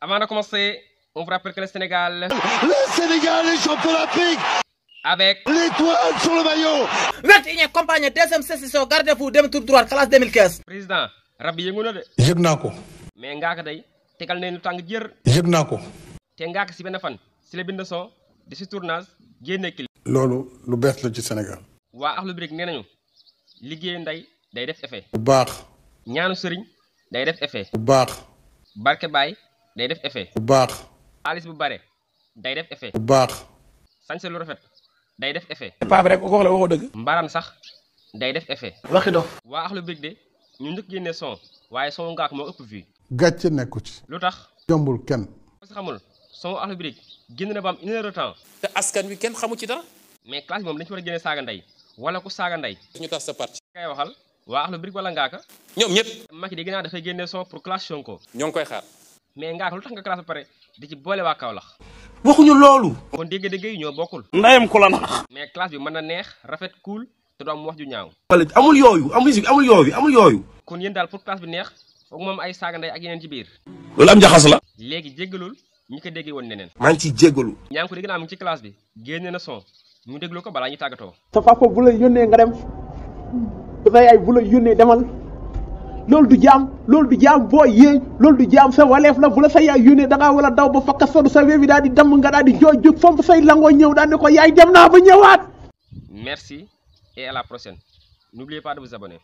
Avant de commencer, on vous rappelle que le Sénégal est champion d'Afrique avec l'étoile sur le maillot. 21e campagne deuxième session gardez-vous dem tout droit classe 2015. président rab yi yëngu na de. yëg naa ko. mais Ngaka day tegal nañu lu tàng jër. yëg naa ko. te Ngaka si benn fan si la bind son di si tournage génne clip. loolu lu bees la ci Sénégal. waa Akhlou bi rek nee nañu liggéey nday day def effet. bu baax. ñaanu sëriñ day def effet. bu baax. barke baay day def effet. bu baax. xaalis bu bare day def effet. bu baax. sañse lu rafet day def effet. paa bi rek wax la waxoo dëgg. mbaraan sax day def effet. waxi dof. waa Akhlou bi de ñu njëkk génne son waaye son Ngaka moo ëpp fii. gàcce nekku ci. lu tax. jombul kenn. parce que xamul son Akhlou bi génn na ba am 1 heure de temps. te askan wi kenn xamu ci dara. mais classe bi moom dañu ci war a génne saaga ndey wala ku saaga ndey. ñu tas sa parti. kay waxal waa Akhlou bi wala Ngaka. ñoom ñëpp. Macky dégg naa dafay génne son pour classe Sonko. ñoo ngi koy xaar. mais Ngaka lu tax nga classe ba pare di ci boole waa Kaolack. waxuñu loolu. kon dégg-dégg yi ñoo bokkul. ndayam ko la nax. mais classe bi mën na neex rafet cool te du am wax ju ñaaw. amul yooyu amul yooyu. kon yéen daal pour classe bi neex foog moom ay saaga ndey ak yeneen ci biir. loolu am jaxas la. léegi jéggalul ñi ko déggee woon neneen. maa ngi ciy jéggalu. ñaa ngi ko dégg naa mu ngi ci classe bi génne na son ñu déglu ko balaa ñu tàggatoo. sa papa bu la yónnee nga dem sa yaay bu la yónnee demal loolu du jaam boo yéey loolu du jaam sa waleef la bu la sa yaay yónnee da ngaa war a daw ba fakka sodu sa wéebi daal di damm nga daal di jooy jóg fomp say langoo ñëw daal di ko yaay dem naa ba ñëwaat. Merci et à la prochaine. N'oubliez pas de vous abonner.